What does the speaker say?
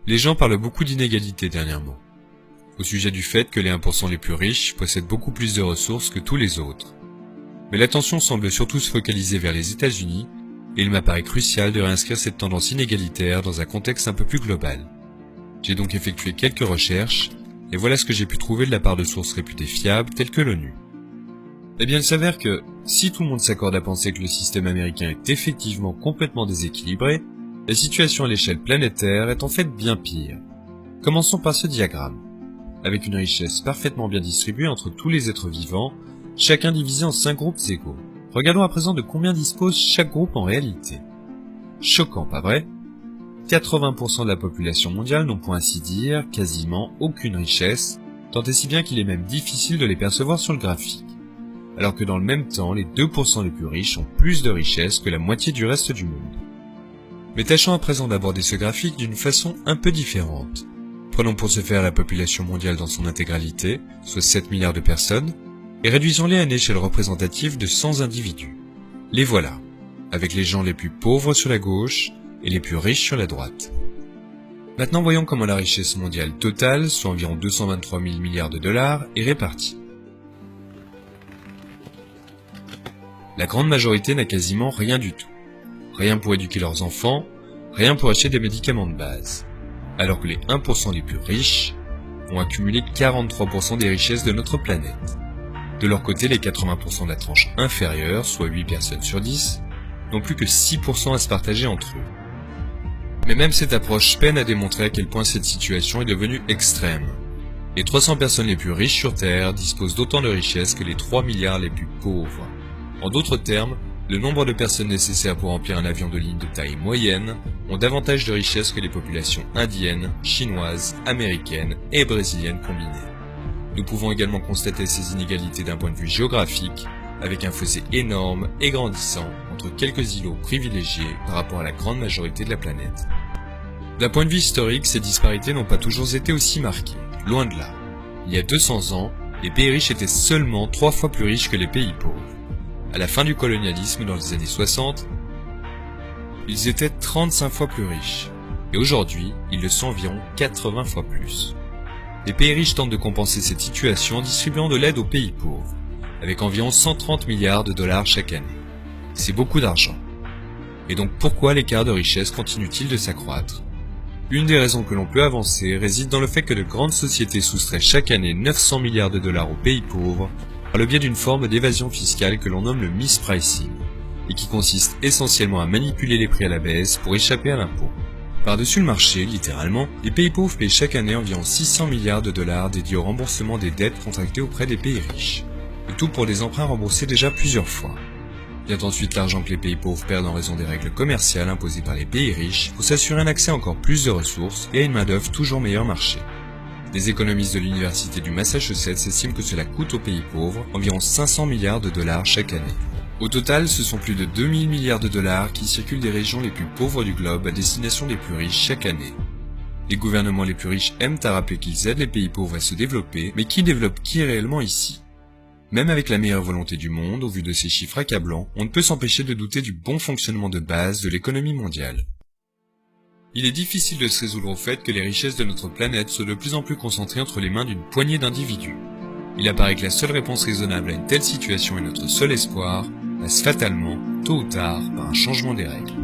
Les gens parlent beaucoup d'inégalités dernièrement, au sujet du fait que les 1% les plus riches possèdent beaucoup plus de ressources que tous les autres. Mais l'attention semble surtout se focaliser vers les États-Unis, et il m'apparaît crucial de réinscrire cette tendance inégalitaire dans un contexte un peu plus global. J'ai donc effectué quelques recherches, et voilà ce que j'ai pu trouver de la part de sources réputées fiables telles que l'ONU. Eh bien, il s'avère que, si tout le monde s'accorde à penser que le système américain est effectivement complètement déséquilibré, la situation à l'échelle planétaire est en fait bien pire. Commençons par ce diagramme. Avec une richesse parfaitement bien distribuée entre tous les êtres vivants, chacun divisé en 5 groupes égaux. Regardons à présent de combien dispose chaque groupe en réalité. Choquant, pas vrai ? 80% de la population mondiale n'ont pour ainsi dire quasiment aucune richesse, tant et si bien qu'il est même difficile de les percevoir sur le graphique. Alors que dans le même temps, les 2% les plus riches ont plus de richesses que la moitié du reste du monde. Mais tâchons à présent d'aborder ce graphique d'une façon un peu différente. Prenons pour ce faire la population mondiale dans son intégralité, soit 7 milliards de personnes, et réduisons-les à une échelle représentative de 100 individus. Les voilà, avec les gens les plus pauvres sur la gauche et les plus riches sur la droite. Maintenant voyons comment la richesse mondiale totale, soit environ 223 000 milliards de dollars, est répartie. La grande majorité n'a quasiment rien du tout. Rien pour éduquer leurs enfants, rien pour acheter des médicaments de base. Alors que les 1% les plus riches ont accumulé 43% des richesses de notre planète. De leur côté, les 80% de la tranche inférieure, soit 8 personnes sur 10, n'ont plus que 6% à se partager entre eux. Mais même cette approche peine à démontrer à quel point cette situation est devenue extrême. Les 300 personnes les plus riches sur Terre disposent d'autant de richesses que les 3 milliards les plus pauvres. En d'autres termes, le nombre de personnes nécessaires pour remplir un avion de ligne de taille moyenne ont davantage de richesses que les populations indiennes, chinoises, américaines et brésiliennes combinées. Nous pouvons également constater ces inégalités d'un point de vue géographique, avec un fossé énorme et grandissant entre quelques îlots privilégiés par rapport à la grande majorité de la planète. D'un point de vue historique, ces disparités n'ont pas toujours été aussi marquées, loin de là. Il y a 200 ans, les pays riches étaient seulement 3 fois plus riches que les pays pauvres. À la fin du colonialisme, dans les années 60, ils étaient 35 fois plus riches, et aujourd'hui, ils le sont environ 80 fois plus. Les pays riches tentent de compenser cette situation en distribuant de l'aide aux pays pauvres, avec environ 130 milliards de dollars chaque année. C'est beaucoup d'argent. Et donc pourquoi l'écart de richesse continue-t-il de s'accroître ? Une des raisons que l'on peut avancer réside dans le fait que de grandes sociétés soustraient chaque année 900 milliards de dollars aux pays pauvres par le biais d'une forme d'évasion fiscale que l'on nomme le mispricing, et qui consiste essentiellement à manipuler les prix à la baisse pour échapper à l'impôt. Par-dessus le marché, littéralement, les pays pauvres payent chaque année environ 600 milliards de dollars dédiés au remboursement des dettes contractées auprès des pays riches, et tout pour des emprunts remboursés déjà plusieurs fois. Vient ensuite l'argent que les pays pauvres perdent en raison des règles commerciales imposées par les pays riches pour s'assurer un accès à encore plus de ressources et à une main-d'œuvre toujours meilleur marché. Des économistes de l'université du Massachusetts estiment que cela coûte aux pays pauvres environ 500 milliards de dollars chaque année. Au total, ce sont plus de 2000 milliards de dollars qui circulent des régions les plus pauvres du globe à destination des plus riches chaque année. Les gouvernements les plus riches aiment à rappeler qu'ils aident les pays pauvres à se développer, mais qui développe qui réellement ici ? Même avec la meilleure volonté du monde, au vu de ces chiffres accablants, on ne peut s'empêcher de douter du bon fonctionnement de base de l'économie mondiale. Il est difficile de se résoudre au fait que les richesses de notre planète soient de plus en plus concentrées entre les mains d'une poignée d'individus. Il apparaît que la seule réponse raisonnable à une telle situation et notre seul espoir passe fatalement, tôt ou tard, par un changement des règles.